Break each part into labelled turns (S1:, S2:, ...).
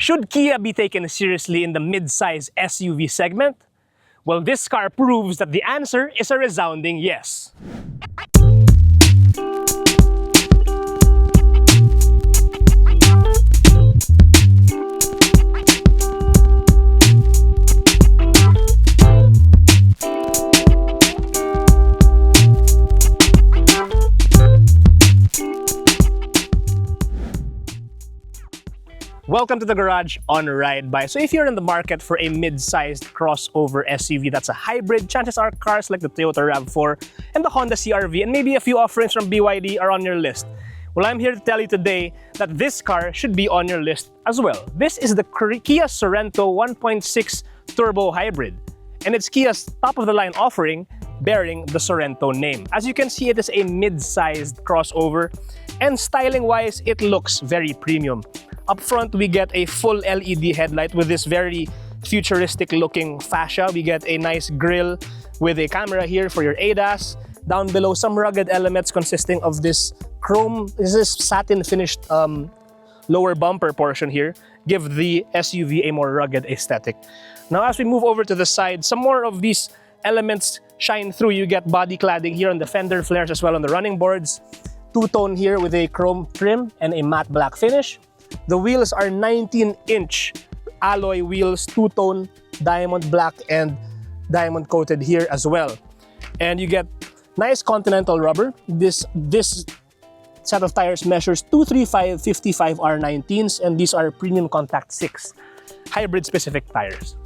S1: Should Kia be taken seriously in the mid-size SUV segment? Well, this car proves that the answer is a resounding yes. Welcome to the garage on Ride By. So if you're in the market for a mid-sized crossover SUV that's a hybrid, chances are cars like the Toyota RAV4 and the Honda CR-V and maybe a few offerings from BYD are on your list. Well, I'm here to tell you today that this car should be on your list as well. This is the Kia Sorento 1.6 Turbo Hybrid, and it's Kia's top-of-the-line offering bearing the Sorento name. As you can see, it is a mid-sized crossover, and styling-wise, it looks very premium. Up front, we get a full LED headlight with this very futuristic-looking fascia. We get a nice grille with a camera here for your ADAS. Down below, some rugged elements consisting of this chrome, this satin-finished lower bumper portion here, give the SUV a more rugged aesthetic. Now, as we move over to the side, some more of these elements shine through. You get body cladding here on the fender flares as well on the running boards. Two-tone here with a chrome trim and a matte black finish. The wheels are 19-inch alloy wheels, two-tone, diamond black and diamond coated here as well. And you get nice Continental rubber. This set of tires measures 235/55 R19s, and these are premium contact 6 hybrid specific tires.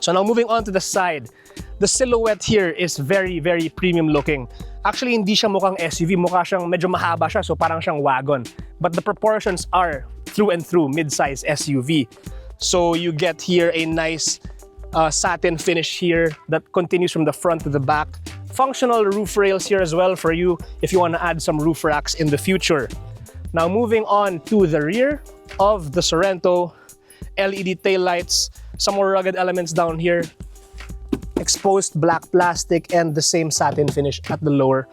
S1: So now moving on to the side, the silhouette here is very premium looking. Actually, hindi siya mukhang SUV, mukha siyang medyo mahaba siya, so parang siyang wagon. But the proportions are through and through mid-size SUV. So you get here a nice satin finish here that continues from the front to the back. Functional roof rails here as well for you if you want to add some roof racks in the future. Now moving on to the rear of the Sorento, LED taillights, some more rugged elements down here, exposed black plastic, and the same satin finish at the lower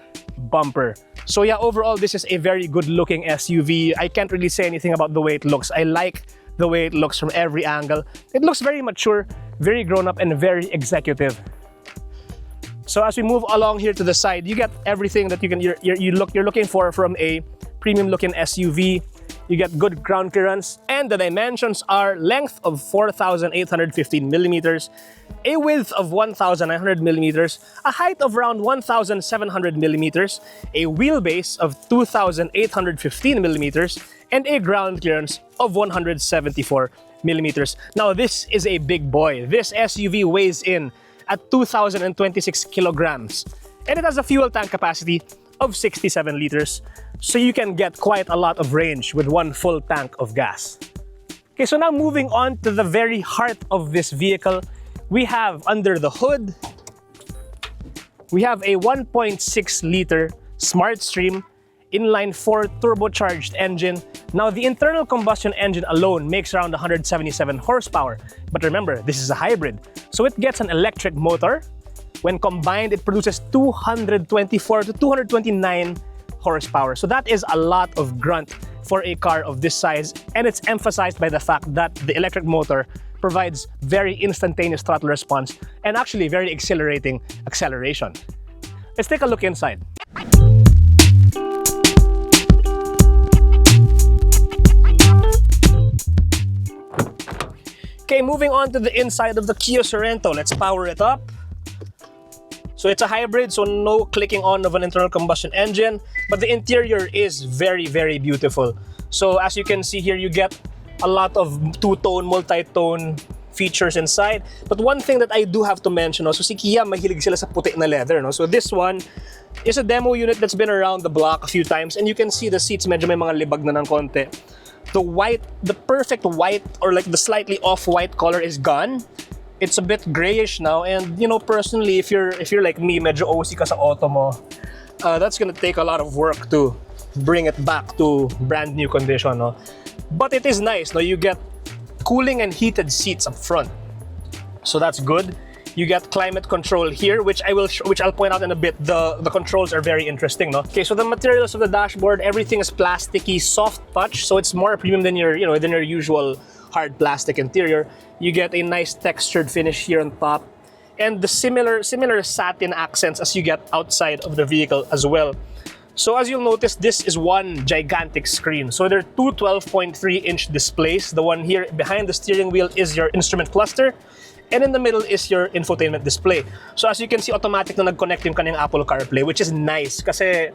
S1: bumper. So yeah, overall, this is a very good looking SUV. I can't really say anything about the way it looks. I like the way it looks from every angle. It looks very mature, very grown up, and very executive. So as we move along here to the side, you get everything that you're looking for from a premium looking SUV. You get good ground clearance, and the dimensions are length of 4,815 millimeters, a width of 1,900 millimeters, a height of around 1,700 millimeters, a wheelbase of 2,815 millimeters, and a ground clearance of 174 millimeters. Now, this is a big boy. This SUV weighs in at 2,026 kilograms, and it has a fuel tank capacity of 67 liters, so you can get quite a lot of range with one full tank of gas. Okay, so now moving on to the very heart of this vehicle, we have under the hood, we have a 1.6 liter SmartStream inline-4 turbocharged engine. Now, the internal combustion engine alone makes around 177 horsepower, but remember, this is a hybrid, so it gets an electric motor. When combined, it produces 224 to 229 horsepower. So that is a lot of grunt for a car of this size, and it's emphasized by the fact that the electric motor provides very instantaneous throttle response and actually very exhilarating acceleration. Let's take a look inside. Okay, moving on to the inside of the Kia Sorento. Let's power it up. So it's a hybrid, so no clicking on of an internal combustion engine, but the interior is very beautiful. So as you can see here, you get a lot of two-tone, multi-tone features inside. But one thing that I do have to mention, so si Kia, mahilig sila sa puti na leather, no? So this one is a demo unit that's been around the block a few times, and you can see the seats medyo may mga libag na ng konti. The white, the perfect white, or like the slightly off-white color is gone. It's a bit grayish now, and you know, personally, if you're like me, medyo OC ka sa auto mo, that's gonna take a lot of work to bring it back to brand new condition, no? But it is nice, no? You get cooling and heated seats up front, so that's good. You get climate control here, which I'll point out in a bit. The controls are very interesting, no? Okay, so the materials of the dashboard, everything is plasticky, soft touch, so it's more premium than your, than your usual hard plastic interior. You get a nice textured finish here on top, and the similar satin accents as you get outside of the vehicle as well. So as you'll notice, this is one gigantic screen. So there are two 12.3-inch displays. The one here behind the steering wheel is your instrument cluster, and in the middle is your infotainment display. So as you can see, automatic na nag-connect yung kanyang Apple CarPlay, which is nice kasi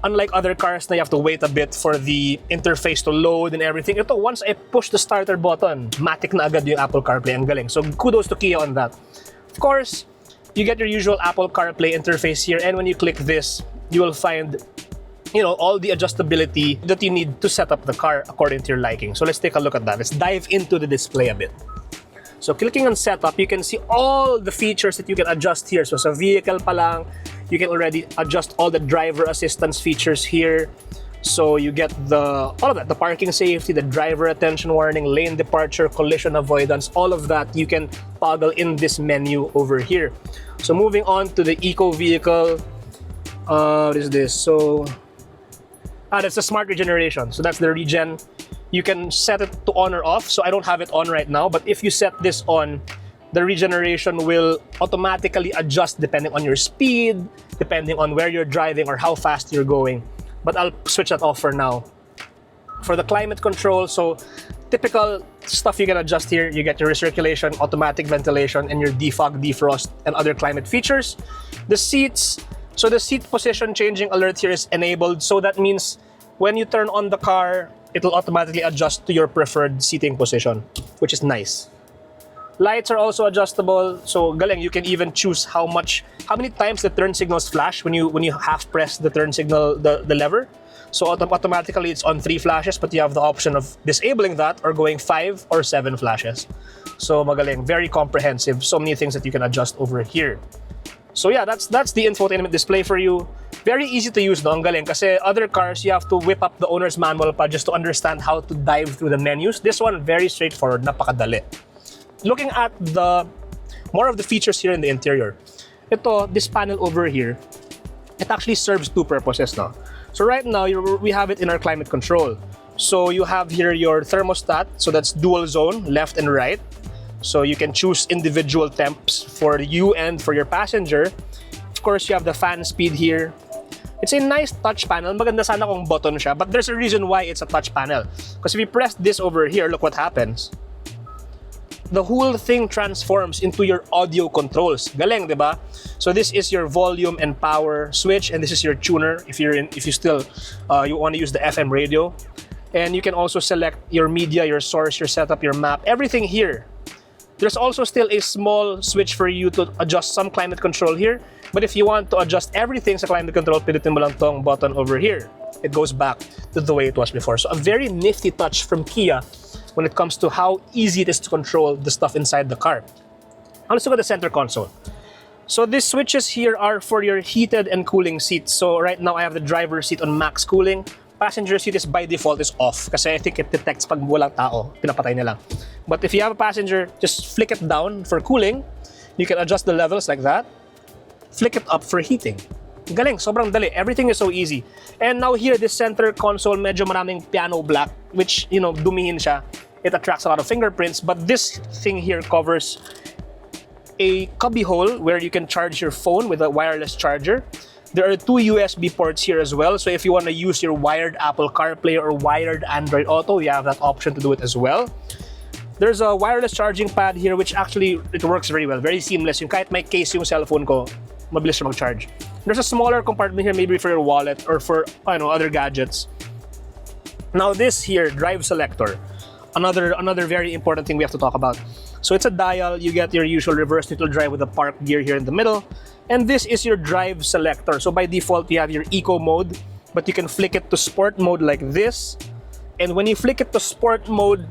S1: unlike other cars na you have to wait a bit for the interface to load and everything, ito, once I push the starter button, matic na agad yung Apple CarPlay. Ang galing. So kudos to Kia on that. Of course, you get your usual Apple CarPlay interface here, and when you click this, you will find all the adjustability that you need to set up the car according to your liking. So let's take a look at that. Let's dive into the display a bit. So clicking on setup, you can see all the features that you can adjust here. So sa vehicle pa lang, you can already adjust all the driver assistance features here. So you get all of that, the parking safety, the driver attention warning, lane departure, collision avoidance, all of that you can toggle in this menu over here. So moving on to the eco vehicle, what is this? So that's the smart regeneration. So that's the regen. You can set it to on or off. So I don't have it on right now, but if you set this on, the regeneration will automatically adjust depending on your speed, depending on where you're driving or how fast you're going. But I'll switch that off for now. For the climate control, so typical stuff you can adjust here. You get your recirculation, automatic ventilation, and your defog, defrost, and other climate features. The seats, so the seat position changing alert here is enabled. So that means when you turn on the car, it'll automatically adjust to your preferred seating position, which is nice. Lights are also adjustable. So galing, you can even choose how many times the turn signals flash when you half press the turn signal, the lever. So automatically it's on 3 flashes, but you have the option of disabling that or going 5 or 7 flashes. So magaling, very comprehensive. So many things that you can adjust over here. So yeah, that's the infotainment display for you. Very easy to use, no? Ang galing. Kasi other cars, you have to whip up the owner's manual pa just to understand how to dive through the menus. This one, very straightforward, napakadali. Looking at more of the features here in the interior. This panel over here, it actually serves 2 purposes now. So right now, we have it in our climate control. So you have here your thermostat. So that's dual zone, left and right. So you can choose individual temps for you and for your passenger. Of course, you have the fan speed here. It's a nice touch panel. Maganda sana kung button siya, but there's a reason why it's a touch panel. Because if you press this over here, look what happens. The whole thing transforms into your audio controls. Galing, diba? So this is your volume and power switch, and this is your tuner if you want to use the FM radio. And you can also select your media, your source, your setup, your map, everything here. There's also still a small switch for you to adjust some climate control here. But if you want to adjust everything sa climate control, pindutin mo lang tong button over here. It goes back to the way it was before. So a very nifty touch from Kia when it comes to how easy it is to control the stuff inside the car. Now let's look at the center console. So these switches here are for your heated and cooling seats. So right now I have the driver's seat on max cooling. Passenger seat is by default is off kasi I think it detects pag walang tao, pinapatay nila. But if you have a passenger, just flick it down for cooling. You can adjust the levels like that. Flick it up for heating. Galing, sobrang dali. Everything is so easy. And now here, this center console, medyo maraming piano black, which, dumihin siya. It attracts a lot of fingerprints. But this thing here covers a cubby hole where you can charge your phone with a wireless charger. There are 2 USB ports here as well. So if you want to use your wired Apple CarPlay or wired Android Auto, you have that option to do it as well. There's a wireless charging pad here, which actually, it works very well. Very seamless. Yung kahit may case yung cellphone ko, mabilis siya mag-charge. There's a smaller compartment here, maybe for your wallet or for other gadgets. Now this here, drive selector. Another very important thing we have to talk about. So it's a dial. You get your usual reverse neutral drive with the park gear here in the middle. And this is your drive selector. So by default, you have your eco mode, but you can flick it to sport mode like this. And when you flick it to sport mode,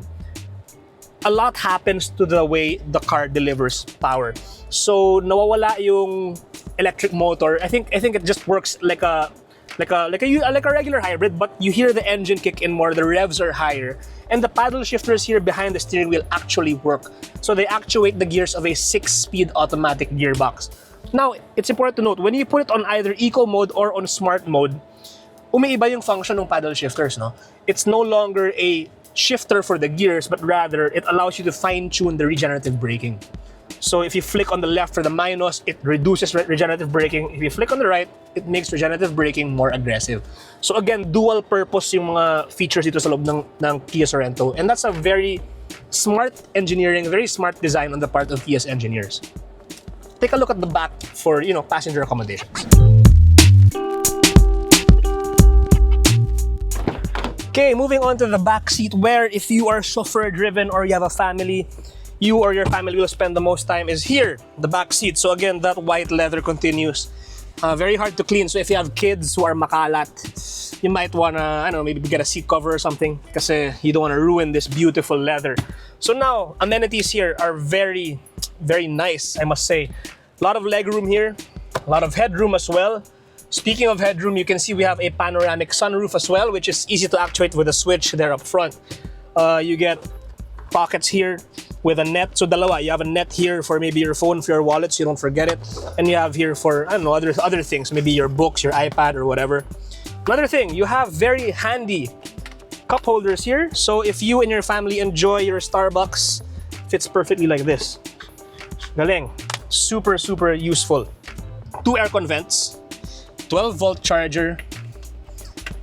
S1: a lot happens to the way the car delivers power. So nawawala yung electric motor. I think it just works like a like a regular hybrid, but you hear the engine kick in more, the revs are higher, and the paddle shifters here behind the steering wheel actually work. So they actuate the gears of a 6-speed automatic gearbox. Now, it's important to note, when you put it on either eco mode or on smart mode, umiiba yung function ng paddle shifters, no? It's no longer a shifter for the gears, but rather it allows you to fine-tune the regenerative braking. So if you flick on the left for the minus, it reduces regenerative braking. If you flick on the right, it makes regenerative braking more aggressive. So again, dual purpose yung mga features dito sa loob ng Kia Sorento. And that's a very smart engineering, very smart design on the part of Kia's engineers. Take a look at the back for, you know, passenger accommodations. Okay, moving on to the back seat, where if you are chauffeur-driven or you have a family, you or your family will spend the most time is here, the back seat. So again, that white leather continues. Very hard to clean. So if you have kids who are makalat, you might wanna, I don't know, maybe get a seat cover or something kasi you don't wanna ruin this beautiful leather. So now, amenities here are very, very nice, I must say. A lot of legroom here, a lot of headroom as well. Speaking of headroom, you can see we have a panoramic sunroof as well, which is easy to actuate with a switch there up front. You get pockets here with a net. So dalawa, you have a net here for maybe your phone, for your wallet, so you don't forget it. And you have here for, I don't know, other things, maybe your books, your iPad or whatever. Another thing, you have very handy cup holders here. So if you and your family enjoy your Starbucks, fits perfectly like this. Galing. Super, super useful. 2 aircon vents, 12-volt charger,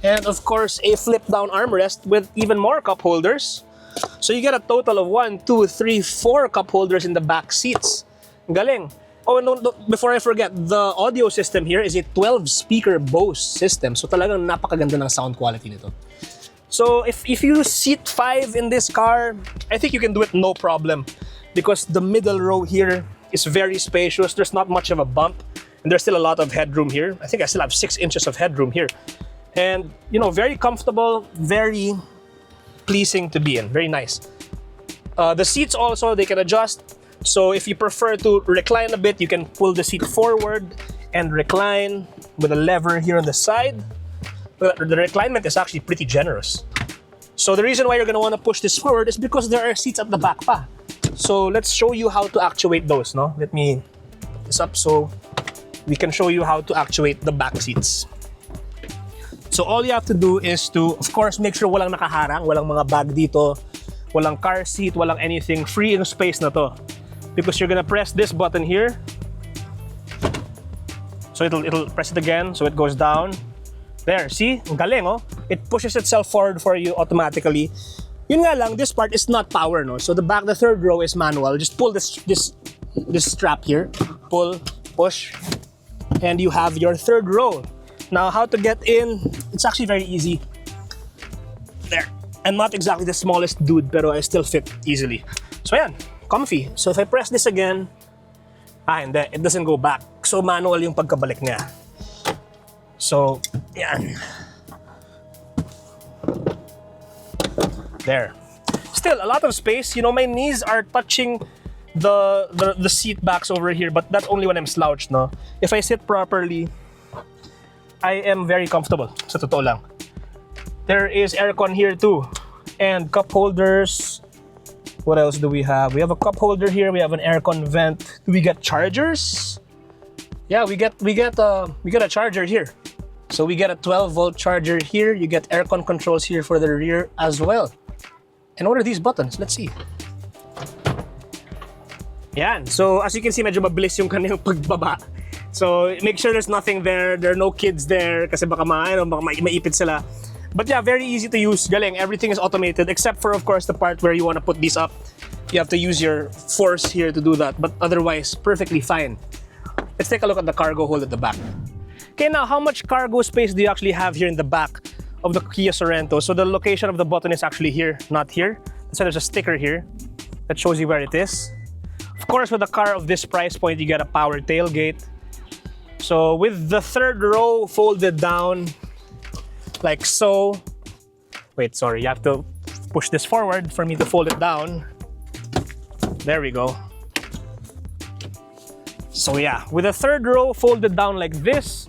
S1: and of course a flip-down armrest with even more cup holders. So you get a total of 1, 2, 3, 4 cup holders in the back seats. Galing. Oh, no, before I forget, the audio system here is a 12-speaker Bose system. So talagang napakaganda ng sound quality nito. So if you seat 5 in this car, I think you can do it no problem, because the middle row here is very spacious. There's not much of a bump, and there's still a lot of headroom here. I think I still have 6 inches of headroom here. And, you know, very comfortable, very pleasing to be in, very nice. The seats also, they can adjust. So if you prefer to recline a bit, you can pull the seat forward and recline with a lever here on the side. The reclinement is actually pretty generous. So the reason why you're gonna wanna push this forward is because there are seats at the back pa. So let's show you how to actuate those, no? Let me put this up so we can show you how to actuate the back seats. So all you have to do is to, of course, make sure walang nakaharang, walang mga bag dito, walang car seat, walang anything, free in space na to. Because you're gonna press this button here. So it'll press it again, so it goes down. There, see? Ang galing, oh. It pushes itself forward for you automatically. Yun nga lang, this part is not power, no? So the third row is manual. Just pull this strap here. Pull, push, and you have your third row. Now, how to get in? It's actually very easy. There. I'm not exactly the smallest dude, pero I still fit easily. So yan, comfy. So if I press this again, hindi, it doesn't go back. So manual yung pagkabalik niya. So, yan. There. Still, a lot of space. You know, my knees are touching the seat backs over here, but that's only when I'm slouched, no? If I sit properly, I am very comfortable. Sa totoo lang. There is aircon here too. And cup holders. What else do we have? We have a cup holder here. We have an aircon vent. Do we get chargers? Yeah, we get a charger here. So we get a 12-volt charger here. You get aircon controls here for the rear as well. And what are these buttons? Let's see. Yan. So as you can see, medyo mabilis yung kanyang pagbaba. So make sure there's nothing there. There are no kids there kasi baka maipit sila. But yeah, very easy to use. Galing. Everything is automated except for, of course, the part where you want to put these up. You have to use your force here to do that. But otherwise, perfectly fine. Let's take a look at the cargo hold at the back. Okay, now how much cargo space do you actually have here in the back of the Kia Sorento? So the location of the button is actually here, not here. So there's a sticker here that shows you where it is. Of course, with a car of this price point, you get a power tailgate. So with the third row folded down, like so. Wait, sorry, you have to push this forward for me to fold it down. There we go. So yeah, with the third row folded down like this,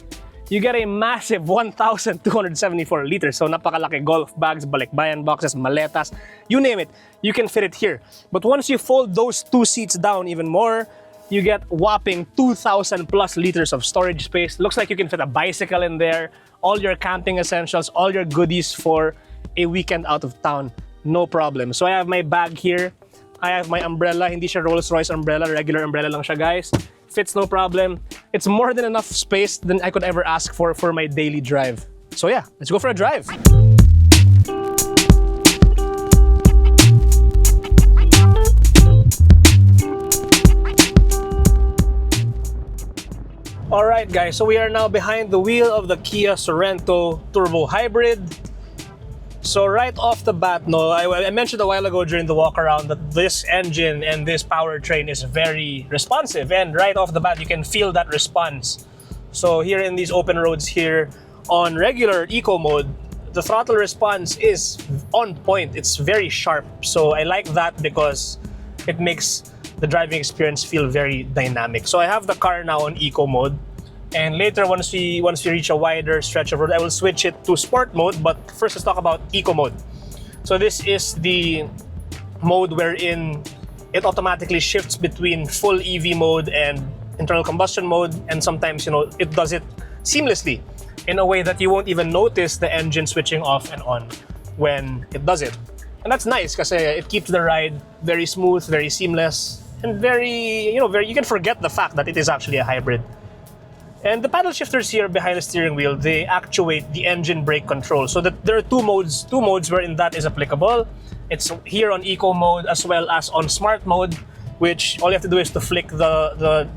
S1: you get a massive 1,274 liters. So napakalaki. Golf bags, balikbayan boxes, maletas, you name it, you can fit it here. But once you fold those two seats down even more, you get whopping 2,000 plus liters of storage space. Looks like you can fit a bicycle in there, all your camping essentials, all your goodies for a weekend out of town. No problem. So I have my bag here. I have my umbrella. Hindi siya Rolls-Royce umbrella. Regular umbrella lang siya, guys. Fits no problem. It's more than enough space than I could ever ask for my daily drive. So yeah, let's go for a drive. Alright guys, so we are now behind the wheel of the Kia Sorento Turbo Hybrid. So right off the bat, no, I mentioned a while ago during the walk around that this engine and this powertrain is very responsive, and right off the bat you can feel that response. So here in these open roads here on regular eco mode, the throttle response is on point. It's very sharp. So I like that because it makes the driving experience feel very dynamic. So I have the car now on eco mode, and later once we reach a wider stretch of road, I will switch it to sport mode. But first, let's talk about eco mode. So this is the mode wherein it automatically shifts between full EV mode and internal combustion mode, and sometimes, you know, it does it seamlessly in a way that you won't even notice the engine switching off and on when it does it. And that's nice because it keeps the ride very smooth, very seamless, and very, you can forget the fact that it is actually a hybrid. And the paddle shifters here behind the steering wheel, they actuate the engine brake control. So that there are two modes wherein that is applicable. It's here on eco mode as well as on smart mode, which all you have to do is to flick the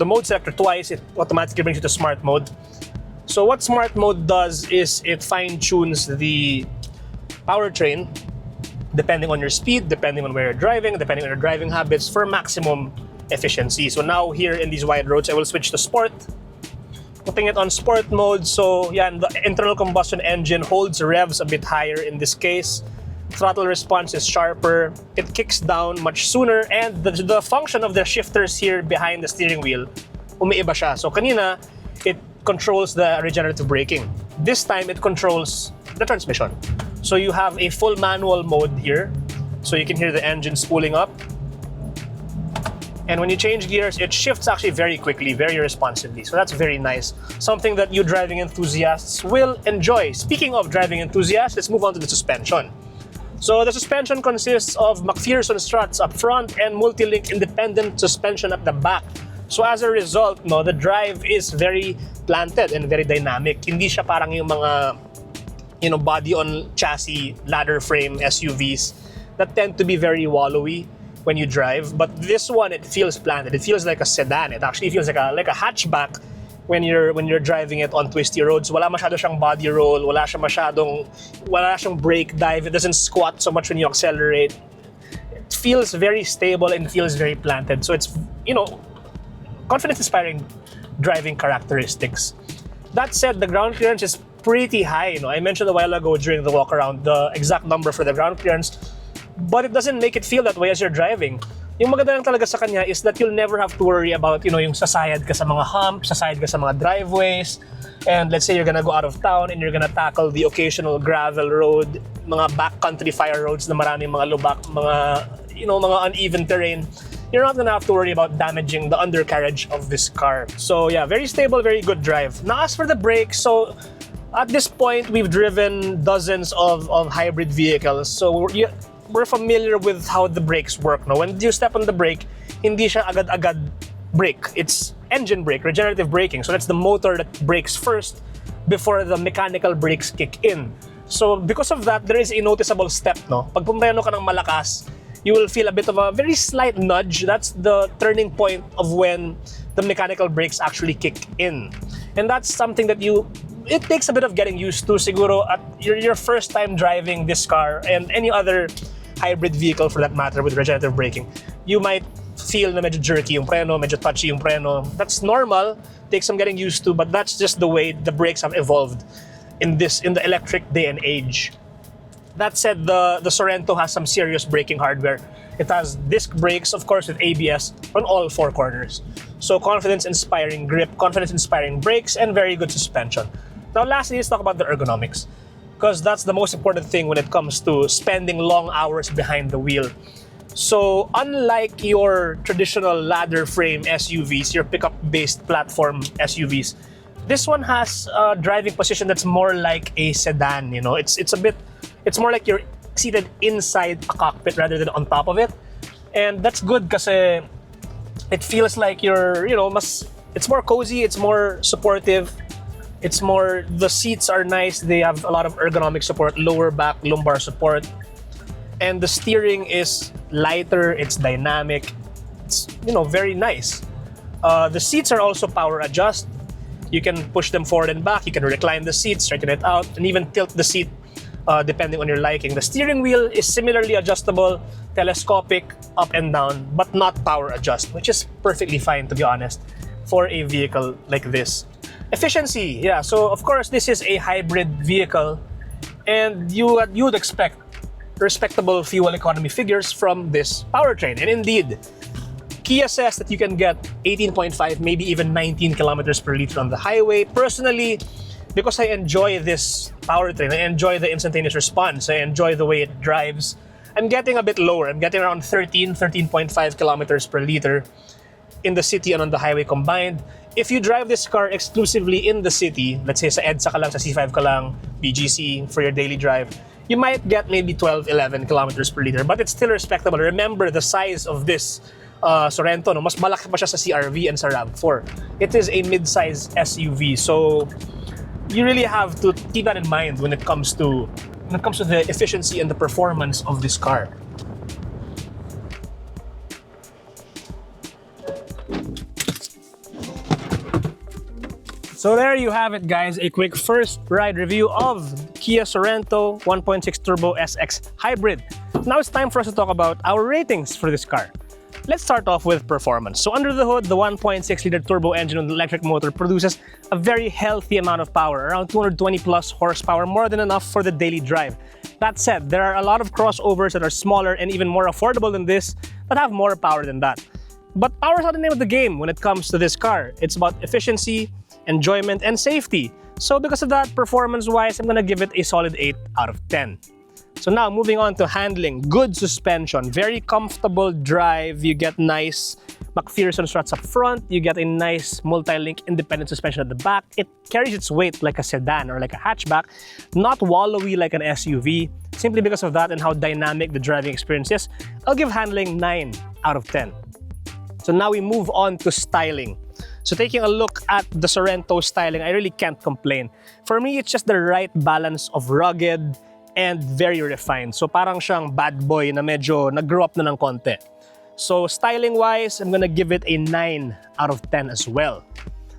S1: mode selector twice. It automatically brings you to smart mode. So what smart mode does is it fine-tunes the powertrain depending on your speed, depending on where you're driving, depending on your driving habits, for maximum efficiency. So now here in these wide roads, I will switch to sport. Putting it on sport mode, so yeah, the internal combustion engine holds revs a bit higher in this case. Throttle response is sharper. It kicks down much sooner, and the function of the shifters here behind the steering wheel, umiiba siya. So kanina, it controls the regenerative braking. This time, it controls the transmission. So you have a full manual mode here. So you can hear the engine spooling up. And when you change gears, it shifts actually very quickly, very responsively. So that's very nice. Something that you driving enthusiasts will enjoy. Speaking of driving enthusiasts, let's move on to the suspension. So the suspension consists of McPherson struts up front and multi-link independent suspension at the back. So as a result, the drive is very planted and very dynamic. Hindi siya parang yung mga body on chassis, ladder frame SUVs that tend to be very wallowy when you drive. But this one, it feels planted. It feels like a sedan. It actually feels like a hatchback when you're driving it on twisty roads. Wala masyado siyang body roll, wala siyang brake dive. It doesn't squat so much when you accelerate. It feels very stable and feels very planted. So it's, confidence-inspiring driving characteristics. That said, the ground clearance is pretty high. I mentioned a while ago during the walk around the exact number for the ground clearance, but it doesn't make it feel that way as you're driving. Yung maganda lang talaga sa kanya is that you'll never have to worry about, yung sasayad ka sa mga humps, sasayad ka sa mga driveways, and let's say you're gonna go out of town and you're gonna tackle the occasional gravel road, mga backcountry fire roads na maraming mga lubak, mga uneven terrain. You're not gonna have to worry about damaging the undercarriage of this car. So yeah, very stable, very good drive. Now as for the brakes, so at this point, we've driven dozens of hybrid vehicles. So we're familiar with how the brakes work. No? When you step on the brake, hindi siya agad-agad brake. It's engine brake, regenerative braking. So that's the motor that brakes first before the mechanical brakes kick in. So because of that, there is a noticeable step. No? Pag pumpreno ka ng malakas, you will feel a bit of a very slight nudge. That's the turning point of when the mechanical brakes actually kick in. And that's something that it takes a bit of getting used to. Siguro at your first time driving this car and any other hybrid vehicle for that matter with regenerative braking, you might feel na medyo jerky yung preno, medyo touchy yung preno. That's normal, takes some getting used to, but that's just the way the brakes have evolved in the electric day and age. That said, the Sorento has some serious braking hardware. It has disc brakes, of course, with ABS on all four corners. So confidence-inspiring grip, confidence-inspiring brakes, and very good suspension. Now lastly, let's talk about the ergonomics, because that's the most important thing when it comes to spending long hours behind the wheel. So unlike your traditional ladder frame SUVs, your pickup-based platform SUVs, this one has a driving position that's more like a sedan. You know, it's more like you're seated inside a cockpit rather than on top of it, and that's good because it feels like you're, it's more cozy, it's more supportive, the seats are nice, they have a lot of ergonomic support, lower back, lumbar support, and the steering is lighter, it's dynamic, it's, very nice. The seats are also power adjust. You can push them forward and back, you can recline the seat, straighten it out, and even tilt the seat depending on your liking. The steering wheel is similarly adjustable, telescopic, up and down, but not power adjust, which is perfectly fine, to be honest, for a vehicle like this. Efficiency, yeah, so of course this is a hybrid vehicle, and you would expect respectable fuel economy figures from this powertrain. And indeed, Kia says that you can get 18.5, maybe even 19 kilometers per liter on the highway. Personally, because I enjoy this powertrain, I enjoy the instantaneous response, I enjoy the way it drives, I'm getting a bit lower. I'm getting around 13.5 kilometers per liter in the city and on the highway combined. If you drive this car exclusively in the city, let's say sa EDSA ka lang, sa C5 ka lang, BGC for your daily drive, you might get maybe 12, 11 kilometers per liter, but it's still respectable. Remember the size of this Sorento, no? Mas malaki pa siya sa CR-V and sa RAV4. It is a mid-size SUV, so you really have to keep that in mind when it comes to the efficiency and the performance of this car. So there you have it, guys, a quick first ride review of Kia Sorento 1.6 Turbo SX Hybrid. Now it's time for us to talk about our ratings for this car. Let's start off with performance. So under the hood, the 1.6-liter turbo engine with an electric motor produces a very healthy amount of power, around 220 plus horsepower, more than enough for the daily drive. That said, there are a lot of crossovers that are smaller and even more affordable than this that have more power than that. But power is not the name of the game when it comes to this car. It's about efficiency, enjoyment, and safety. So because of that, performance-wise, I'm gonna give it a solid 8 out of 10. So now, moving on to handling. Good suspension, very comfortable drive. You get nice McPherson struts up front. You get a nice multi-link independent suspension at the back. It carries its weight like a sedan or like a hatchback, not wallowy like an SUV. Simply because of that and how dynamic the driving experience is, I'll give handling 9 out of 10. So now we move on to styling. So taking a look at the Sorento styling, I really can't complain. For me, it's just the right balance of rugged and very refined. So parang siyang bad boy na medyo nag-grow up na ng konti. So styling-wise, I'm gonna give it a 9 out of 10 as well.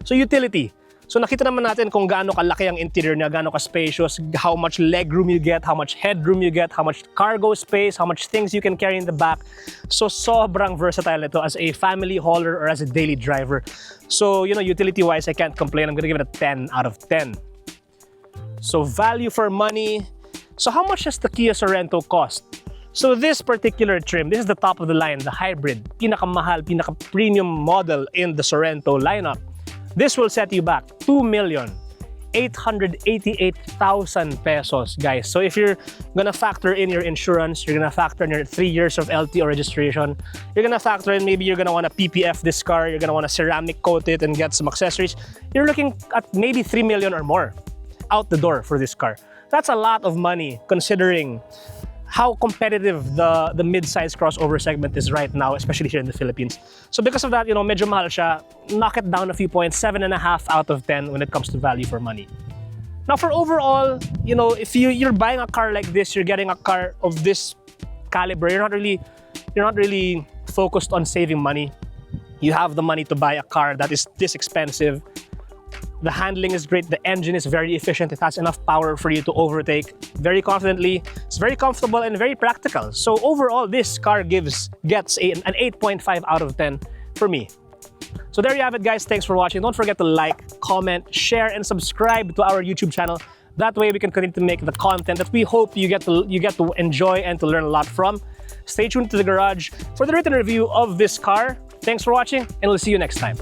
S1: So utility. So nakita naman natin kung gaano kalaki ang interior niya, gaano ka-spacious, how much legroom you get, how much headroom you get, how much cargo space, how much things you can carry in the back. So sobrang versatile ito as a family hauler or as a daily driver. So, utility-wise, I can't complain. I'm gonna give it a 10 out of 10. So value for money. So how much does the Kia Sorento cost? So this particular trim, this is the top of the line, the hybrid, pinakamahal, pinaka-premium model in the Sorento lineup. This will set you back 2,888,000 pesos, guys. So if you're gonna factor in your insurance, you're gonna factor in your 3 years of LTO registration, you're gonna factor in maybe you're gonna wanna PPF this car, you're gonna wanna ceramic coat it and get some accessories, you're looking at maybe 3 million or more out the door for this car. That's a lot of money considering how competitive the mid-size crossover segment is right now, especially here in the Philippines. So because of that, medyo mahal siya. Knock it down a few points, 7.5 out of 10 when it comes to value for money. Now for overall, if you're buying a car like this, you're getting a car of this caliber, you're not really focused on saving money. You have the money to buy a car that is this expensive. The handling is great, the engine is very efficient, it has enough power for you to overtake very confidently, it's very comfortable and very practical. So overall, this car gets an 8.5 out of 10 for me. So there you have it, guys. Thanks for watching. Don't forget to like, comment, share, and subscribe to our YouTube channel. That way we can continue to make the content that we hope you get to enjoy and to learn a lot from. Stay tuned to the garage for the written review of this car. Thanks for watching, and we'll see you next time.